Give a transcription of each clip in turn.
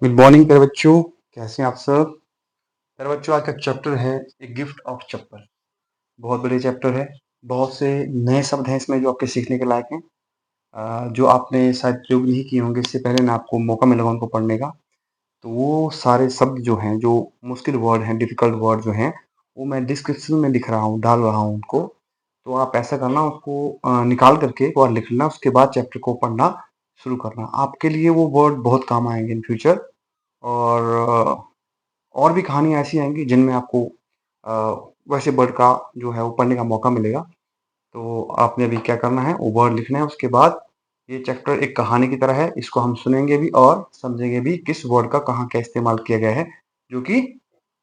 Good morning प्यारे बच्चों, कैसे हैं आप सब। प्यारे बच्चों, आज का चैप्टर है ए गिफ्ट ऑफ चप्पल। बहुत बड़े चैप्टर है। बहुत से नए शब्द हैं इसमें जो आपके सीखने के लायक हैं। जो आपने शायद प्रयोग नहीं किए होंगे इससे पहले ना, आपको मौका मिलेगा उनको पढ़ने का। तो वो सारे शब्द जो हैं, जो मुश्किल वर्ड हैं, डिफिकल्ट वर्ड जो हैं, वो मैं डिस्क्रिप्शन में लिख रहा हूँ, डाल रहा हूँ उनको। तो आप ऐसा करना, उसको निकाल करके एक बार लिख लेना, उसके बाद चैप्टर को पढ़ना शुरू करना। आपके लिए वो वर्ड बहुत काम आएंगे इन फ्यूचर। और भी कहानियाँ ऐसी आएँगी जिनमें आपको वैसे वर्ड का जो है वो पढ़ने का मौका मिलेगा। तो आपने अभी क्या करना है, वो वर्ड लिखना है। उसके बाद ये चैप्टर एक कहानी की तरह है, इसको हम सुनेंगे भी और समझेंगे भी किस वर्ड का कहाँ क्या इस्तेमाल किया गया है, जो कि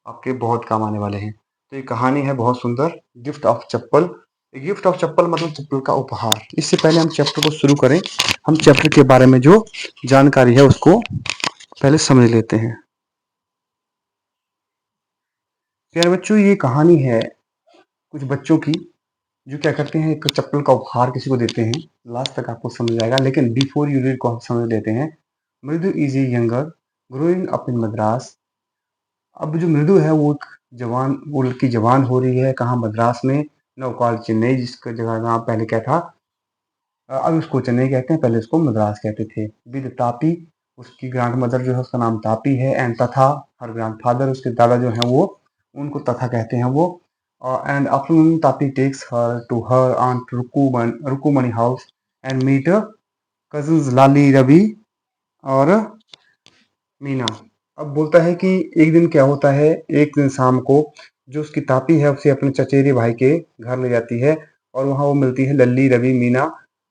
आपके बहुत काम आने वाले हैं। तो ये कहानी है बहुत सुंदर, gift of chappal. Gift of chappal मतलब चप्पल का उपहार। इससे पहले हम चैप्टर को शुरू करें, हम चैप्टर के बारे में जो जानकारी है उसको पहले समझ लेते हैं। प्यारे बच्चों, ये कहानी है कुछ बच्चों की जो क्या करते हैं, एक चप्पल का उपहार किसी को देते हैं। लास्ट तक आपको समझ आएगा, लेकिन बिफोर यू रीड को हम समझ लेते हैं। मृदु is a younger growing up in Madras. अब जो मृदु है वो एक जवान, वो लड़की जवान हो रही है कहाँ, मद्रास में। नौकाल चेन्नई, जिसका जगह नाम पहले क्या था, अब उसको चेन्नई कहते हैं, पहले उसको मद्रास कहते थे। विद तापी, उसकी ग्रैंड मदर जो है उसका नाम तापी है। एंड तथा, हर ग्रैंड फादर, उसके दादा जो हैं वो, उनको तथा कहते हैं वो। And afternoon Tapi takes her to her aunt Rukmani house and meet cousins Lali, Ravi और मीना। अब बोलता है कि एक दिन क्या होता है, एक दिन शाम को जो उसकी तापी है उसे अपने चचेरे भाई के घर ले जाती है, और वहां वो मिलती है लल्ली, रवि, मीना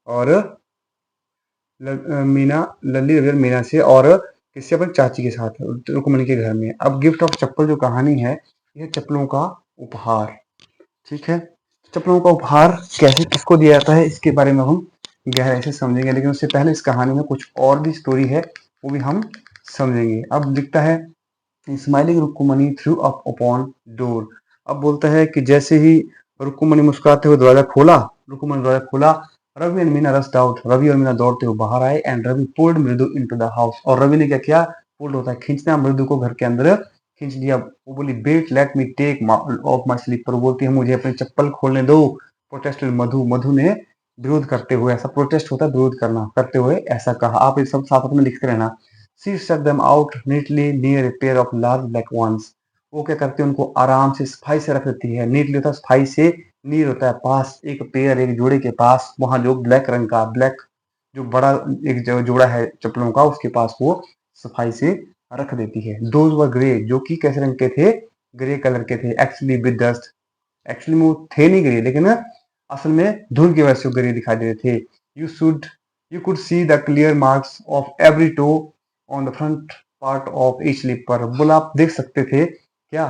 और मीना, लल्ली, रवि और मीना से, और किससे, अपनी चाची के साथ, रुक्मणी के घर में। अब गिफ्ट ऑफ चप्पल जो कहानी है, यह चप्पलों का उपहार। ठीक है, चप्पलों का उपहार कैसे किसको दिया जाता है, इसके बारे में हम गहराई से समझेंगे, लेकिन उससे पहले इस कहानी में कुछ और भी स्टोरी है, वो भी हम समझेंगे। अब दिखता है, smiling Rukmini threw up upon door. अब बोलता है कि जैसे ही रुक्मणी मुस्कुराते हुए दरवाजा खोला, रुक्मणी दरवाजा खोला, Ravi and Meena rushed out, Ravi और मीना दौड़ते हुए बाहर आए। And Ravi pulled Mridu into the house, और रवि ने क्या किया, पुल्ड होता है खींचना, मृदु को घर के अंदर खींच लिया। वो बोली, but let me take off my slipper, बोलती है मुझे अपनी चप्पल खोलने दो। प्रोटेस्टेड मधु, मधु ने विरोध करते हुए, ऐसा प्रोटेस्ट होता है विरोध करना, करते हुए ऐसा कहा। आप ये सब साथ में लिखते रहना। She set them out neatly near a pair of large black ones. वो क्या करती है, उनको आराम से सफाई से रख देती है। नीटली होता है सफाई से, नीर होता है पास, एक पेयर, एक जोड़े के पास, वहां जो ब्लैक रंग का, ब्लैक जो बड़ा एक जोड़ा है चप्पलों का, उसके पास वो सफाई से रख देती है। दोज वर ग्रे, जो कि कैसे रंग के थे, ग्रे कलर के थे। एक्चुअली विद डस्ट, एक्चुअली में वो थे नहीं ग्रे, लेकिन असल में धुल की वजह से ग्रे दिखाई दे रहे थे। You could see the clear marks of every toe on the front part of each slipper. बोला, आप देख सकते थे क्या,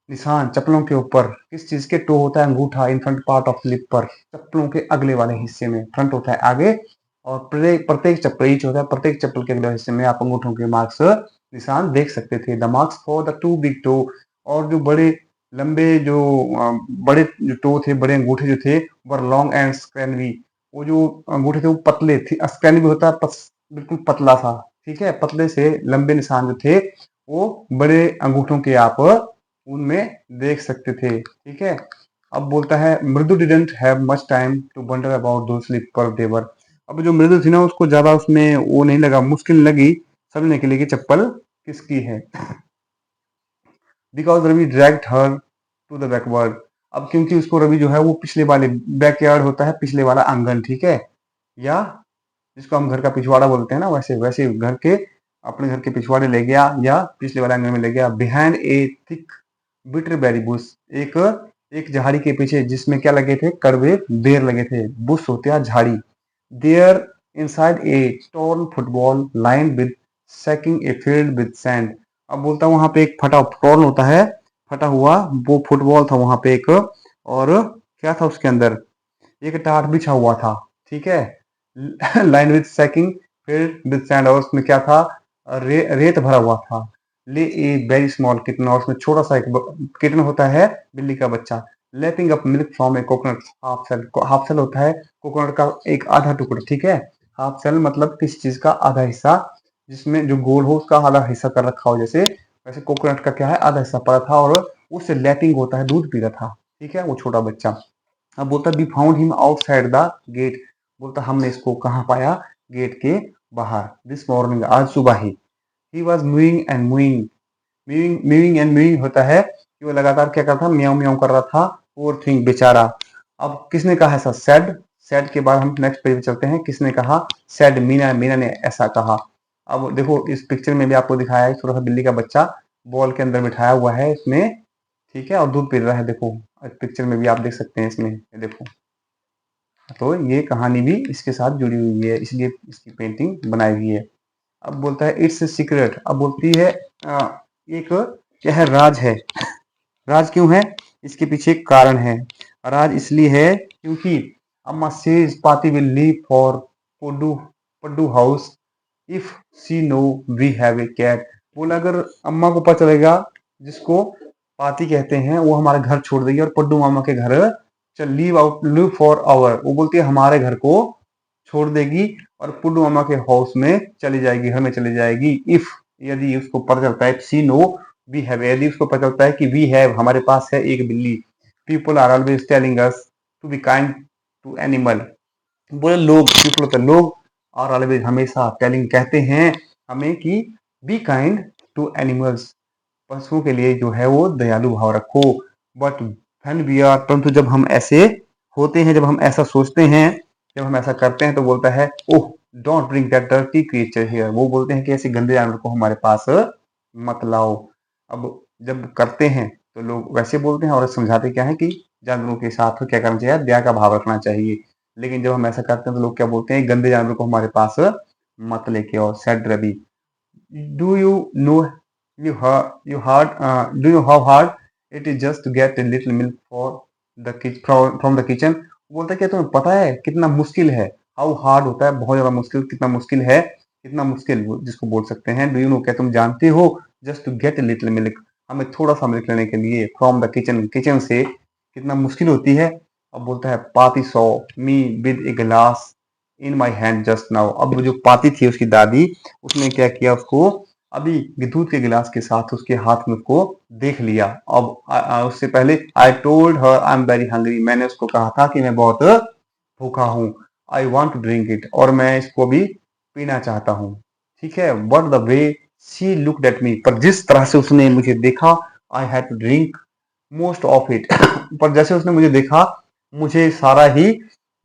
निशान चप्पलों के ऊपर, किस चीज के, टो होता है अंगूठा, in front part of slipper, चप्पलों के अगले वाले हिस्से में, फ्रंट होता है आगे, और प्रत्येक चप्पल, ईच होता है प्रत्येक चप्पल के अगले हिस्से में, आप अंगूठों के मार्क्स, निशान देख सकते थे। The marks for the two big toe, और जो बड़े लंबे जो बड़े जो टो थे, बड़े अंगूठे जो थे, वर लॉन्ग एंड स्क्रैनवी। वो जो अंगूठे थे वो पतले थे, स्क्रैनवी होता है बिल्कुल पतला सा। ठीक है, पतले से लंबे निशान जो थे वो बड़े अंगूठों के आप उनमें देख सकते थे। ठीक है, अब बोलता है, Mridu didn't have much time to wonder about those slipper there. अब जो मृदु थी ना, उसको ज्यादा उसमें वो नहीं लगा, मुश्किल लगी समझने के लिए कि चप्पल किसकी है। Because Ravi dragged her to the backward. अब क्योंकि उसको रवि जो है वो पिछले वाले, बैकयार्ड होता है पिछले वाला आंगन, ठीक है, या जिसको हम घर का पिछवाड़ा बोलते हैं ना, वैसे वैसे घर के, अपने घर के पिछवाड़े ले गया या पिछले वाले आंगन में ले गया। Behind a thick bitter berry bush, एक एक झाड़ी के पीछे, जिसमें क्या लगे थे, कड़वे बेर लगे थे। बुश होते हैं झाड़ी। There inside a torn football lined with sacking a field with sand. अब बोलता हूँ वहां पे एक फटा टॉर्न होता है, फटा हुआ वो फुटबॉल था वहां पे एक, और क्या था उसके अंदर, एक टाट बिछा हुआ था। ठीक है, line with sacking field with sand, और उसमें क्या था, रेत भरा हुआ था। ले ए वेरी स्मॉल किटन, और उसमें छोटा सा एक किटन होता है, बिल्ली का बच्चा। Lapping up milk from a coconut half shell, half shell होता है कोकोनट का एक आधा टुकड़ा। ठीक है, हाफ सेल मतलब किसी चीज का आधा हिस्सा, जिसमें जो गोल हो उसका आधा हिस्सा कर रखा हो, जैसे वैसे कोकोनट का क्या है, आधा हिस्सा पड़ा था और उससे लैपिंग होता है, दूध पी रहा था, ठीक है, वो छोटा बच्चा। अब बोलता है we found him outside the gate, बोलता हमने इसको कहाँ पाया, गेट के बाहर, दिस मॉर्निंग, आज सुबह he was moving and moving, mowing and mowing होता है कि वो लगातार क्या कर रहा था, म्याऊं म्याऊं कर रहा था, पोर थिंग बेचारा। अब किसने कहा ऐसा, सैड, सैड के बाद हम नेक्स्ट पेज पे चलते हैं, किसने कहा, सैड, मीना, मीना ने ऐसा कहा। अब देखो इस पिक्चर में भी आपको दिखाया है छोटा सा बिल्ली का बच्चा बॉल के अंदर बिठाया हुआ है इसमें, ठीक है, और दूध पी रहा है, देखो पिक्चर में भी आप देख सकते हैं इसमें, ये देखो। तो ये कहानी भी इसके साथ जुड़ी हुई है, इसलिए इसकी पेंटिंग बनाई हुई है। अब बोलता है इट्स सीक्रेट, अब बोलती है एक क्या है, राज है। राज क्यों है, इसके पीछे एक कारण है। राज इसलिए है क्योंकि अम्मा says Paati will leave for Paddu, Paddu house if she know we have a cat. बोला अगर अम्मा को पता चलेगा, जिसको पाती कहते हैं, वो हमारा घर छोड़ देगी और पड्डू मामा के घर चल leave out, live for hour, वो बोलती है हमारे घर को छोड़ देगी और पुड्डू मामा के हाउस में चली जाएगी, घर में चली जाएगी। इफ, यदि उसको पता चलता है, सी नो वी हैव, यदि उसको पता चलता है कि वी हैव, हमारे पास है एक बिल्ली। People are always telling us to be kind to animal, बोले लोग, पीपल होता है लोग, और ऑलवेज हमेशा, टेलिंग कहते हैं हमें कि बी काइंड टू एनिमल्स, पशुओं के लिए जो है वो दयालु भाव रखो। बट व्हेन वी आर, परंतु जब हम ऐसे होते हैं, जब हम ऐसा सोचते हैं, जब हम ऐसा करते हैं, तो बोलता है oh don't bring that dirty creature here, वो बोलते हैं कि ऐसे गंदे जानवर को हमारे पास मत लाओ। अब जब करते हैं तो लोग वैसे बोलते हैं और समझाते क्या है कि जानवरों के साथ क्या करना चाहिए, दया का भाव रखना चाहिए। लेकिन जब हम ऐसा करते हैं तो लोग क्या बोलते हैं, गंदे जानवर को हमारे पास मत लेके आओ। Said Ravi, do you know, you hard do you how hard it is just to get a little milk for the from the kitchen, बोलता है क्या तुम्हें पता है कितना मुश्किल है, हाउ हार्ड होता है बहुत ज्यादा मुश्किल, कितना मुश्किल है, कितना मुश्किल जिसको बोल सकते हैं, डू यू नो, क्या तुम जानते हो, just to get a little milk, हमें थोड़ा सा मिल्क लेने के लिए, फ्रॉम द किचन, किचन से, कितना मुश्किल होती है। अब बोलता है पाती सॉ मी विद ए गिलास इन माई हैंड जस्ट नाउ, अब वो जो पाती थी उसकी दादी, उसने क्या किया, उसको अभी दूध के गिलास के साथ उसके हाथ में उसको देख लिया। अब उससे पहले I told her I am very hungry, मैंने उसको कहा था कि मैं बहुत भूखा हूँ, I want to drink it, और मैं इसको भी पीना चाहता हूँ, ठीक है। But the way she looked at me, पर जिस तरह से उसने मुझे देखा, I had to drink most of it, पर जैसे उसने मुझे देखा, मुझे सारा ही,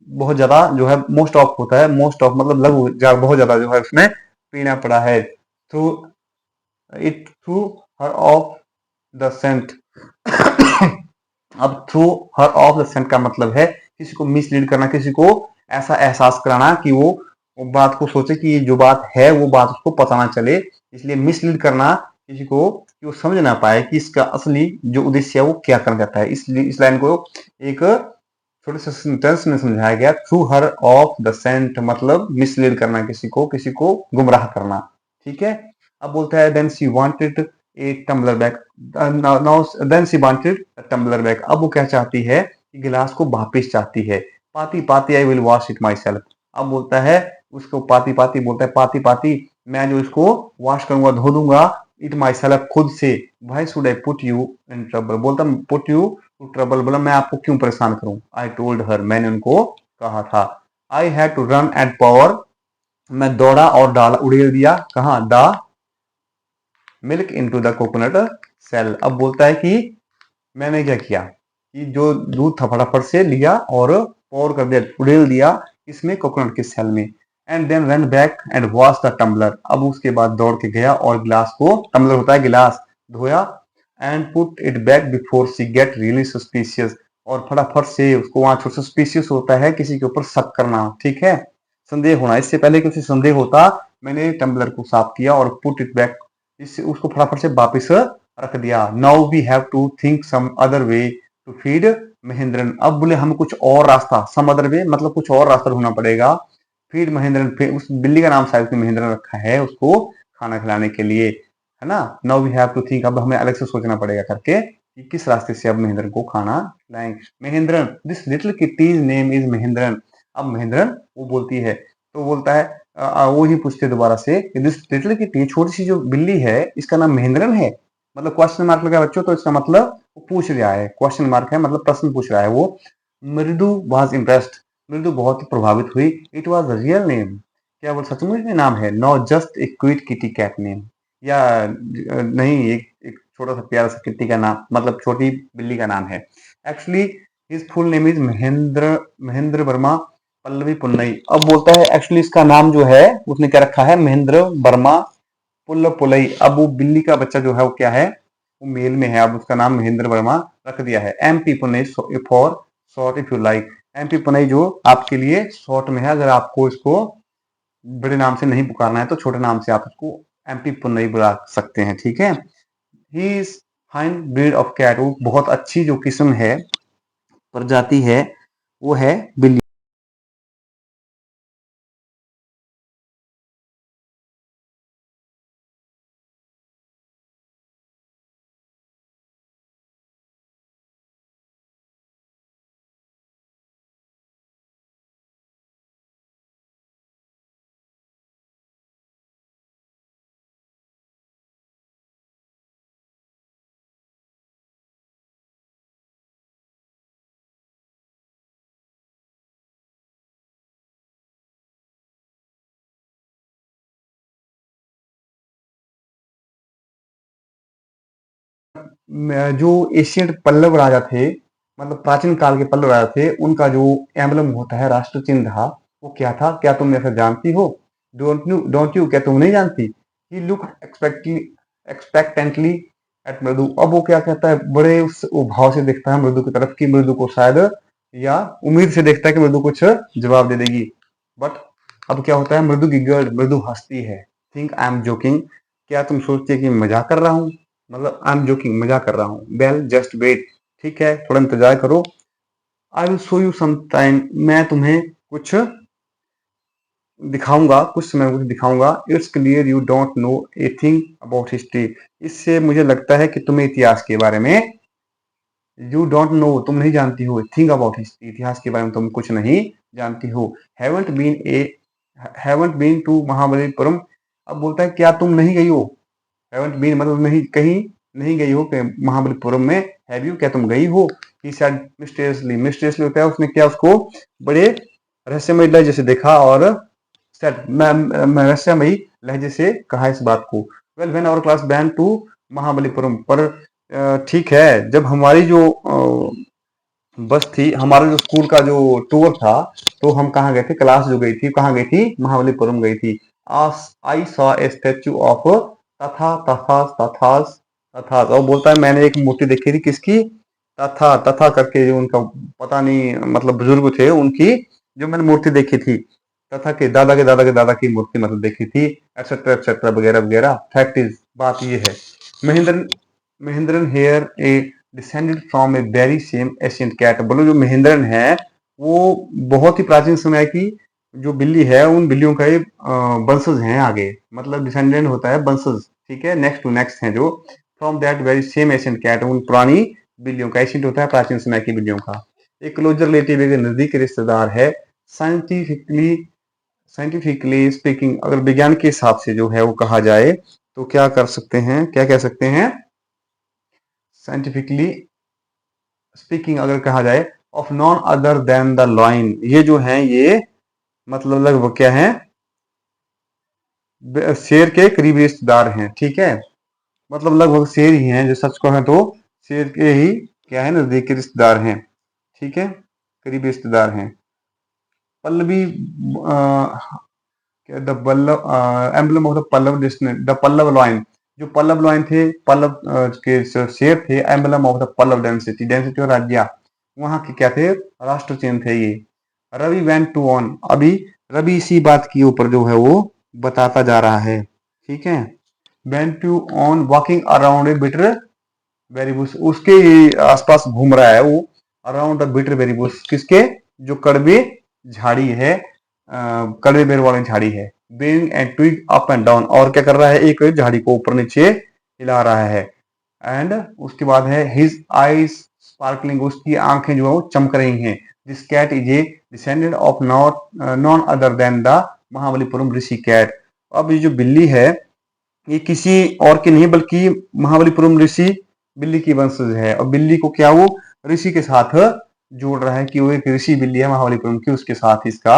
बहुत ज्यादा जो है, मोस्ट ऑफ होता है, मोस्ट ऑफ मतलब लगभग बहुत ज्यादा जो है उसमें पीना पड़ा है। Threw it threw her off the scent, अब threw her off the scent का मतलब है किसी को मिसलीड करना, किसी को ऐसा एहसास कराना कि वो बात को सोचे कि ये जो बात है वो बात उसको पता ना चले, इसलिए मिसलीड करना किसी को कि वो समझ ना पाए कि इसका असली जो उद्देश्य है वो क्या करना चाहता है। इसलिए इस लाइन को एक छोटे से सेंटेंस में समझाया गया, threw her off the scent, मतलब मिसलीड करना, किसी को गुमराह करना, ठीक है। अब बोलता है then she wanted a tumbler back, now then she wanted tumbler back, अब वो क्या चाहती है कि गिलास को वापिस चाहती है। पाती पाती I will wash it my self, अब बोलता है उसको पाती पाती, बोलता है पाती पाती मैं जो इसको वॉश करूंगा, धो दूंगा, इट माई सेल्फ खुद से, भाई should I put you in trouble, बोलता पुट यू टू ट्रबल, बोला मैं आपको क्यों परेशान करूं, आई टोल्ड हर, मैंने उनको कहा था, I had to run at power, मैं दौड़ा और डाला, उड़ेल दिया, कहा, the milk into the coconut shell, अब बोलता है कि मैंने क्या किया कि जो दूध था फटाफट से लिया और पोर कर दिया, उड़ेल दिया इसमें, कोकोनट के सेल में, and then run back and wash the tumbler, अब उसके बाद दौड़ के गया और गिलास को, टम्बलर होता है गिलास, धोया, and put it back before she get really suspicious, और फटाफट से उसको, वहां सस्पिशियस होता है किसी के ऊपर शक करना, ठीक है, संदेह होना, इससे पहले कि उसे संदेह होता, मैंने टम्बलर को साफ किया और पुट इट बैक, इससे उसको फटाफट से वापिस रख दिया। Now we have to think some other way to feed Mahendran, अब बोले हमें कुछ और रास्ता, सम अदर वे मतलब कुछ और रास्ता ढूंढना पड़ेगा, फीड महेंद्रन, फिर उस बिल्ली का नाम शायद महेंद्रन रखा है उसको खाना खिलाने के लिए, है ना। Now we have to think, अब हमें अलग से सोचना पड़ेगा करके कि किस रास्ते से अब महेंद्रन को खाना खिलाएंगे। Mahendran, this little kitty's name is Mahendran, अब महेंद्रन वो बोलती है, तो बोलता है वो ही पूछते दोबारा से, दिस लिटिल किटी, छोटी सी जो बिल्ली है इसका नाम महेंद्रन है। मतलब क्वेश्चन मार्क लगा बच्चों, तो इसका मतलब वो पूछ रहा है, क्वेश्चन मार्क है मतलब प्रश्न पूछ रहा है वो। मृदु वाज इम्प्रेस्ड, मृदु बहुत ही प्रभावित हुई। इट वाज रियल नेम, क्या वो सचमुच में नाम है, not just a cute kitty cat name, या नहीं एक छोटा सा प्यारा सा किट्टी का नाम, मतलब छोटी बिल्ली का नाम है। Actually his full name is Mahendra Mahendra Varma Pallavi Punnai. अब बोलता है एक्चुअली इसका नाम जो है उसने क्या रखा है, महेंद्र वर्मा पुल्ल पुलई। अब वो बिल्ली का बच्चा जो है वो क्या है, वो मेल में है, अब उसका नाम महेंद्र वर्मा रख दिया है। M P Punai for short if you like, M P Punai जो आपके लिए शॉर्ट में है, अगर आपको इसको बड़े नाम से नहीं पुकारना है तो छोटे नाम से आप इसको एम पी पुनई बुला सकते हैं, ठीक है। He is fine breed of cat, वो बहुत अच्छी जो किस्म है, प्रजाति है, वो है बिल्ली। जो एशियन पल्लव राजा थे, मतलब प्राचीन काल के पल्लव राजा थे, उनका जो एम्बलम होता है, राष्ट्र चिन्ह था, वो क्या था, क्या तुम ऐसा जानती हो? डोंट यू, क्या तुम नहीं जानती? ही लुक एक्सपेक्टेंटली एट मृदु। अब वो क्या कहता है, बड़े उस वो भाव से देखता है मृदु की तरफ, कि मृदु को शायद, या उम्मीद से देखता है कि मृदु कुछ जवाब दे देगी। बट अब क्या होता है, मृदु की गर्ल, मृदु हंसती है। थिंक आई एम जोकिंग, क्या तुम सोचती है कि मैं मजाक कर रहा हूँ? मतलब आई एम जोकिंग, मजाक कर रहा हूँ। वेल जस्ट वेट, ठीक है थोड़ा इंतजार करो। I will show you some time, मैं तुम्हें कुछ दिखाऊंगा, कुछ समय कुछ दिखाऊंगा। It's clear you don't know a thing about history, इससे मुझे लगता है कि तुम्हें इतिहास के बारे में, यू डोंट नो तुम नहीं जानती हो, थिंक अबाउट हिस्ट्री इतिहास के बारे में तुम कुछ नहीं जानती हो। Haven't been a haven't been to Mahabalipuram. अब बोलता है क्या तुम नहीं गई हो, हैवंट बीन मतलब नहीं, कहीं नहीं गई हो महाबलीपुरम में, हैव यू, क्या तुम गई हो? ही सेड मिस्टीरियसली, मिस्टीरियसली होता है उसने क्या उसको बड़े रहस्यमय लहजे से देखा, और सेड मैं रहस्यमयी लहजे से कहा इस बात को। Well when our class been to Mahabalipuram, पर ठीक है जब हमारी जो बस थी, हमारा जो स्कूल का जो टूर था, तो हम कहाँ गए थे, क्लास जो गई थी कहाँ गई थी, महाबलीपुरम गई थी। I saw a statue of तथा तथास तथास तथास। और बोलता है मैंने एक मूर्ति देखी थी, किसकी? तथा तथा करके जो उनका पता नहीं मतलब बुजुर्ग थे उनकी, जो मैंने मूर्ति देखी थी, तथा के दादा के दादा के दादा की मूर्ति मतलब देखी थी, एक्सेट्रा वगैरह वगैरह। फैक्ट इज, बात ये है, Mahendran Mahendran here a descended from a very same ancient cat. बोलो जो महेंद्रन है वो बहुत ही प्राचीन समय की जो बिल्ली है, उन बिल्लियों का ये वंशज हैं आगे, मतलब डिसेंडेंट होता है वंशज, ठीक है, नेक्स्ट टू नेक्स्ट है जो, from that very same ancient cat, उन पुरानी बिल्लियों का, एशियंट होता है प्राचीन समय की बिल्लियों का। एक क्लोजर रिलेटिव, एक नजदीकी रिश्तेदार है। साइंटिफिकली साइंटिफिकली स्पीकिंग, अगर विज्ञान के हिसाब से जो है वो कहा जाए तो क्या कर सकते हैं, क्या कह सकते हैं, साइंटिफिकली स्पीकिंग अगर कहा जाए, of none other than the lion, ये जो है ये मतलब लगभग क्या है, शेर के करीबी रिश्तेदार हैं, ठीक है, मतलब लगभग शेर ही हैं, जो सच को है तो शेर के ही क्या है, नजदीकी रिश्तेदार हैं, ठीक है, करीबी रिश्तेदार हैं। Pallavi the Pallava emblem of the Pallava district, the Pallava lion, जो पल्लव लॉइन थे, पल्लव के शेर थे, emblem of the Pallava dynasty, dynasty और राज्य, वहां के क्या थे, राष्ट्र चिन्ह थे ये। रवि वेंट टू ऑन, अभी रवि इसी बात के ऊपर जो है वो बताता जा रहा है, ठीक है। Went to on walking around a bitter berry bush, उसके आसपास घूम रहा है वो, around the bitter berry bush, किसके, जो कड़वे झाड़ी है, कड़वे बेर वाली झाड़ी है। Being and twig up and down, और क्या कर रहा है, एक झाड़ी को ऊपर नीचे हिला रहा है। एंड उसके बाद है हिज आईज स्पार्कलिंग, उसकी आंखें जो है वो चमक रही हैं। This cat is a descendant of not none other than the Mahabalipuram rishi cat. अब ये जो बिल्ली है ये किसी और की नहीं बल्कि महाबलीपुरम ऋषि बिल्ली की वंशज है, और बिल्ली को क्या वो ऋषि के साथ जोड़ रहा है कि वो एक ऋषि बिल्ली है महाबलीपुरम की, उसके साथ इसका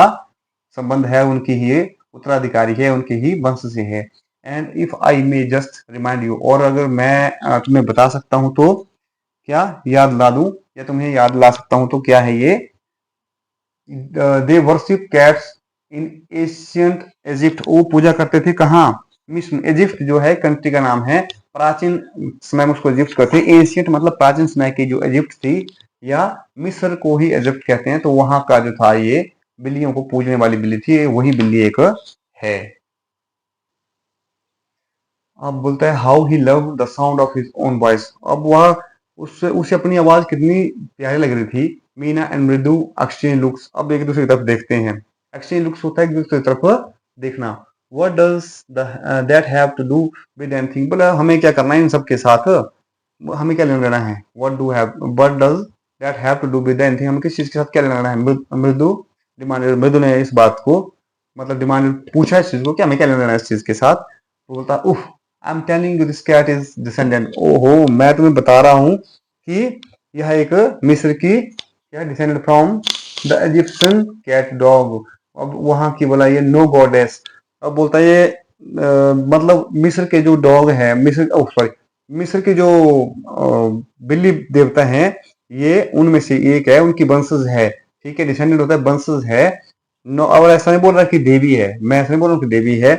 संबंध है, उनकी ही ये उत्तराधिकारी है, उनके ही वंश से है। And if I may just remind you, और अगर मैं तुम्हें बता सकता हूं तो क्या याद ला दूं, या तुम्हें याद ला सकता हूं तो क्या है ये, they worship cats in ancient Egypt. वो पूजा करते थे कहाँ, मिस्र। इजिप्ट जो है कंट्री का नाम है, प्राचीन समय में उसको इजिप्ट कहते हैं। एशियंट मतलब प्राचीन समय की जो इजिप्ट थी, या मिस्र को ही इजिप्ट कहते हैं, तो वहां का जो था ये बिल्लियों को पूजने वाली बिल्ली थी, वही बिल्ली एक है। अब बोलता है how he love the sound of his own voice. अब वह उससे उसे अपनी आवाज कितनी प्यारी लग रही थी। मीना एंड मृदु एक्सचेंज लुक्स। अब एक दूसरे की तरफ देखते हैं। एक्सचेंज लुक्स होता है एक दूसरे की तरफ देखना। What does that have to do with anything. बोला हमें क्या करना है इन सब के साथ, हमें क्या लेना देना है। What does that have to do with anything, हमें किस चीज के साथ क्या लेना देना है। मृदु डिमांडेड, मृदु ने इस बात को मतलब डिमांडेड पूछा इस चीज को कि हमें क्या लेना देना है इस चीज के साथ। तो बोलता उफ I am telling you this cat is descendant. ओहो मैं तुम्हें बता रहा हूं कि यह एक मिस्र की क्या descendant from the Egyptian cat dog. अब वहां की बोला ये नो गॉडेस। अब बोलता है ये मतलब मिस्र के जो डॉग है, मिस्र सॉरी मिस्र के जो बिल्ली देवता हैं, ये उनमें से एक है, उनकी वंशज है। ठीक है, डिसेंडेंट होता है, वंशज है। नो, और ऐसा नहीं बोल रहा कि देवी है, मैं ऐसा नहीं बोल रहा हूँ कि देवी है।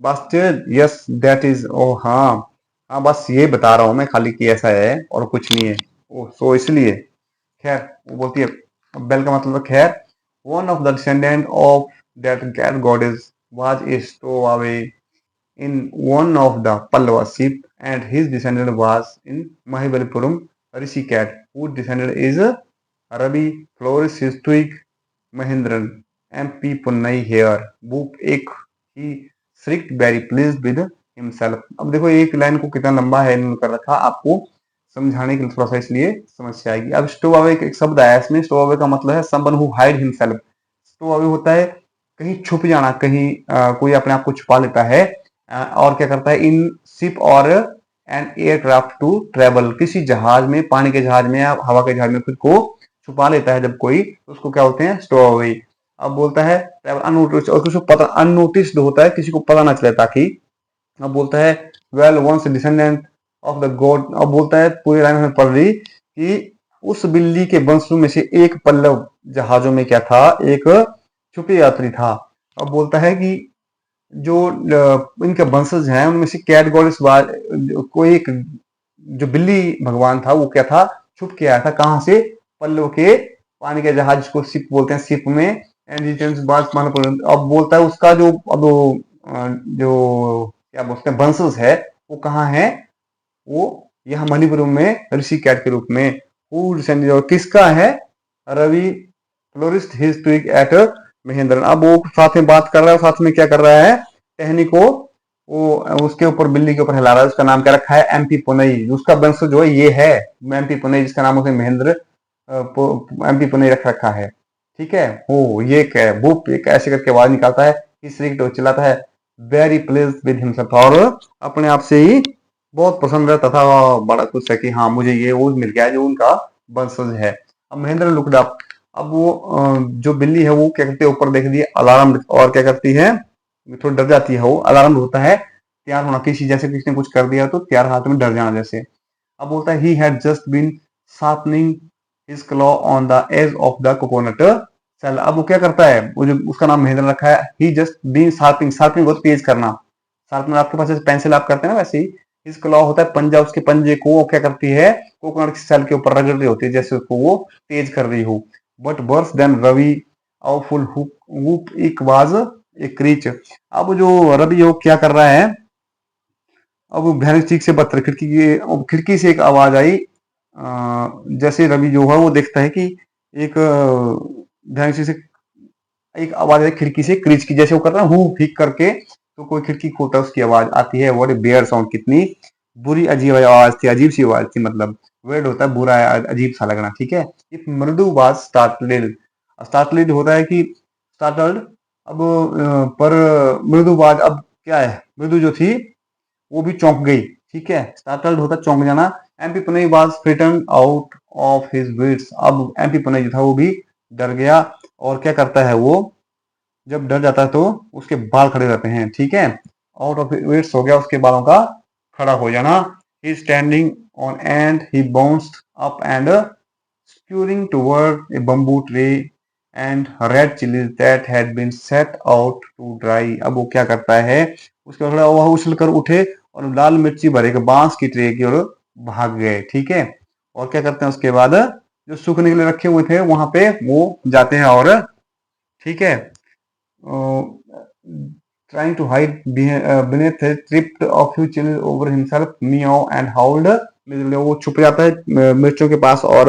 बस यस दैट इज, ओ हाँ हाँ बस ये बता रहा हूँ मैं खाली कि ऐसा है और कुछ नहीं है। ओ सो इसलिए खैर वो बोलती है, बेल का मतलब है खैर। One of the descendant of that cat goddess was a stowaway in one of the Pallava ship, and his descendant was in Mahabalipuram. Rishikat, whose descendant is Ravi Flores Historic Mahendran, MP Punnai here. Book एक he shrieked very pleased with himself. अब देखो एक line को कितना लंबा है इन्होंने कर रखा, आपको समझाने के लिए थोड़ा सा इसलिए समस्या आएगी। अब स्टोव अवे एक शब्द आया इसमें। स्टोव अवे का मतलब है someone who hide himself. Stove away होता है कहीं छुप जाना, कहीं कोई अपने आप को छुपा लेता है। और क्या करता है इन शिप और एन एयरक्राफ्ट टू ट्रेवल, किसी जहाज में, पानी के जहाज में या हवा के जहाज में खुद को छुपा लेता है जब कोई, तो उसको क्या बोलते हैं स्टोव अवे। अब बोलता है ट्रेवल अननोटिस्ड, और किसी को पता अननोटिस्ड होता है, किसी को पता ना चले ताकि। अब बोलता है well once descendant of the god. अब बोलता है पूरी लाइन में पढ़ रही कि उस बिल्ली के वंशों में से एक पल्लव जहाजों में क्या था, एक छुपे यात्री था। अब बोलता है कि जो इनके वंशज हैं उनमें से कैट गॉडेस कोई एक जो बिल्ली भगवान था वो क्या था, छुप के आया था कहां से, पल्लव के पानी के जहाज को शिप बोलते हैं, शिप में। अब बोलता है उसका जो अब जो क्या बोलते हैं वंशज है वो कहाँ है, वो यहाँ मणिपुर में ऋषि कैट के रूप में। और किसका है, Ravi florist historic at Mahendran. अब वो साथ में बात कर रहा है, साथ में क्या कर रहा है, टहनी को वो उसके ऊपर बिल्ली के ऊपर हिला रहा है। उसका नाम क्या रखा है, एमपी पुनई। उसका वंश जो है ये है एमपी पुनई, जिसका नाम उसे महेंद्र एमपी पुनई रख रखा है। ठीक है, वो ये क्या है, वो एक ऐसे करके आवाज निकालता है, तो चिल्लाता है वेरी प्लीज विद हिमसेल्फ, और अपने आप से ही बहुत प्रसन्न है तथा बड़ा खुश है कि हाँ मुझे ये वो मिल गया जो उनका वंशज है। अब महेंद्र लुकड अप। अब वो जो बिल्ली है वो क्या करती है, ऊपर देख दी अलार्म, और क्या करती है थोड़ी डर जाती है। वो अलार्म होता है तैयार होना, किसी जैसे किसी ने कुछ कर दिया तो तैयार हाथ में डर जाना जैसे। अब बोलता है he had just been sharpening his claw on the edge of the coconut shell. अब वो क्या करता है, वो जो उसका नाम महेंद्र रखा है, ही जस्ट बीन शार्पिंग, शार्पिंग बहुत तेज करना। शार्पनर आपके पास जैसे पेंसिल आप करते हैं ना, वैसे ही हिज क्लॉ होता है पंजा, उसके पंजे को वो क्या करती है कोकोनट सेल के ऊपर रगड़ रही होती है जैसे उसको वो तेज कर रही हो। But worse than Ravi awful whoop एक वाज ए क्रीच। अब जो रवि वो क्या कर रहा है, अब वो भयानक चीख से बदतर खिड़की से एक आवाज आई। जैसे रवि जो है वो देखता है कि एक भयानक चीख से एक आवाज आई खिड़की से क्रीच की, जैसे वो कर रहा है हु फीक करके, तो कोई खिड़की खोलता है उसकी आवाज आती है। व्हाट ए बेयर साउंड, कितनी बुरी अजीब आवाज थी, अजीब सी आवाज थी, मतलब वर्ड होता है बुरा अजीब सा लगना। ठीक है, इफ मृदु वाज स्टार्टल्ड, स्टार्टल्ड होता है कि स्टार्टल्ड अब पर मृदुबाज अब क्या है, मृदु जो थी वो भी चौंक गई। ठीक है, स्टार्टल्ड होता चौंक जाना। MP Punnai was frightened out of his wits. अब एमपी पुनई जो था वो भी डर गया। और क्या करता है वो, जब डर जाता है तो उसके बाल खड़े रहते हैं। ठीक है, आउट ऑफ विट्स हो गया उसके बालों का खड़ा हो जाना। He standing on end he bounced up and skewering toward a bamboo tree and red chilies that had been set out to dry। अब वो क्या करता है, उसके बाद वह उछल कर उठे और लाल मिर्ची भरे के बांस की ट्रे की ओर भाग गए। ठीक है, और क्या करते हैं उसके बाद, जो सूखने के लिए रखे हुए थे वहां पे वो जाते हैं और ठीक है, trying to hide beneath a tripped a few chilies over himself meow and howled। वो छुप जाता है मिर्चों के पास और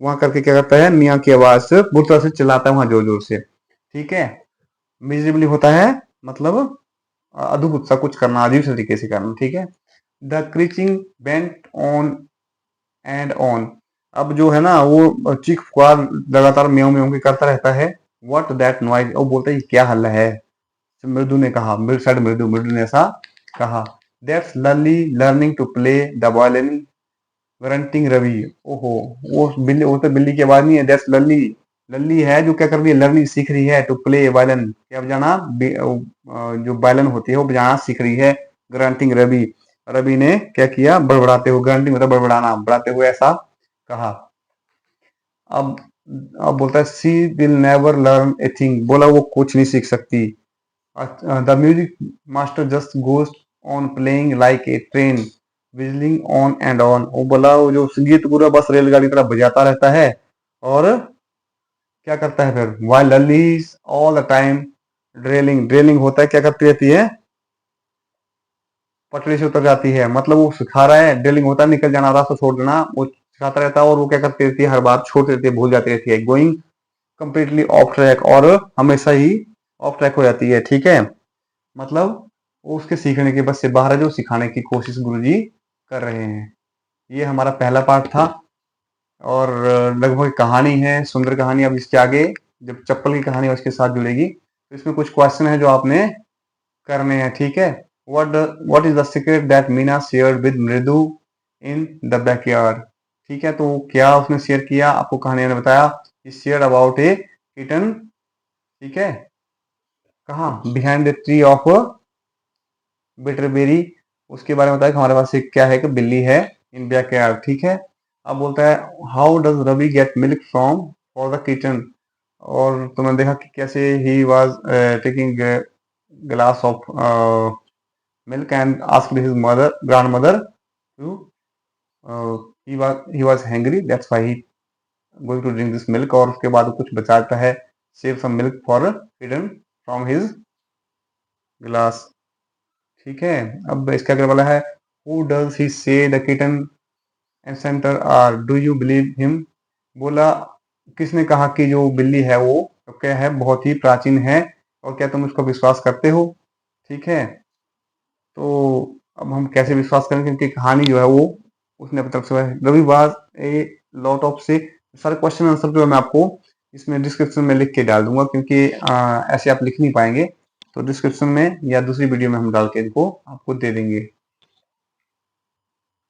वहां करके क्या करता है, मियाँ की आवाज से बुरी तरह से चिल्लाता है वहां जोर जोर से। ठीक है, मिजरेबली होता है मतलब अद्भुत सा कुछ करना, अजीब से तरीके से करना। ठीक है, the screeching went on and on. अब जो है ना वो चीख पुकार लगातार म्याऊं म्याऊं के करता रहता है। व्हाट दैट नॉइज, वो बोलता है ये क्या हल्ला है। मृदु ने कहा, मृदु ने ऐसा कहा। That's Lali learning to play the violin grunted Ravi. ओहो, वो बिल्ली, वो तो बिल्ली की आवाज नहीं है, दैट्स लल्ली। लल्ली है जो क्या कर रही है, लर्निंग सीख रही है, टू प्ले वायलिन, क्या बजाना, जो वायलिन होती है वो बजाना सीख रही है। ग्रांटिंग रवि, रवि ने क्या किया, बड़बड़ाते हुए, ग्रांटिंग मतलब बड़बड़ाना, बढ़ाते हुए ऐसा कहा। अब अब बोलता है she will never learn a thing, बोला वो कुछ नहीं सीख सकती। The music master just goes on playing like a train whistling on and on. वो बोला वो जो संगीत पूरा बस रेलगाड़ी तरह बजाता रहता है। और क्या करता है फिर, वाइल ललीज ऑल द टाइम ड्रेलिंग, ड्रेलिंग होता है क्या करती रहती है, पटरी से उतर जाती है, मतलब वो सिखा रहा है। ड्रेलिंग होता है निकल जाना, रास्ता छोड़ देना, वो सिखाता रहता है और वो क्या करती रहती है, हर बार छोड़ देती है, भूल जाती रहती है। गोइंग कंप्लीटली ऑफ ट्रैक, और हमेशा ही ऑफ ट्रैक हो जाती है। ठीक है, मतलब वो उसके सीखने के बस से बाहर है, जो सिखाने की कोशिश गुरुजी कर रहे हैं। ये हमारा पहला पार्ट था और लगभग कहानी है, सुंदर कहानी। अब इसके आगे जब चप्पल की कहानी उसके साथ जुड़ेगी तो इसमें कुछ क्वेश्चन है जो आपने करने हैं। ठीक है, what is the secret that Meena shared with मृदु इन द बैकयार्ड। ठीक है, तो क्या उसने शेयर किया, आपको कहानी ने बताया, शेयर अबाउट ए किटन। ठीक है, कहाँ, बिहाइंड द ट्री ऑफ बिटरबेरी, उसके बारे में बताया कि हमारे पास एक क्या है कि बिल्ली है इन बैकयार्ड। ठीक है, अब बोलता है how does Ravi get milk from for the kitchen. और तुमने देखा कि कैसे he was taking glass of milk and asked his mother, grandmother too, he was hungry that's why he going to drink this milk. और उसके बाद कुछ बचाता है, save some milk for kitten from his glass. ठीक है, अब इसका अगला वाला है who does he say the kitten and centre are, do you believe him. बोला किसने कहा कि जो बिल्ली है वो तो क्या है, बहुत ही प्राचीन है, और क्या तुम उसको विश्वास करते हो। ठीक है, तो अब हम कैसे विश्वास करें, क्योंकि कहानी जो है वो उसने अपनी तरफ से रविवार ए लॉट ऑफ से सारे क्वेश्चन आंसर जो है मैं आपको इसमें डिस्क्रिप्शन में लिख के डाल दूंगा, क्योंकि ऐसे आप लिख नहीं पाएंगे, तो डिस्क्रिप्शन में या दूसरी वीडियो में हम डाल के इनको आपको दे देंगे।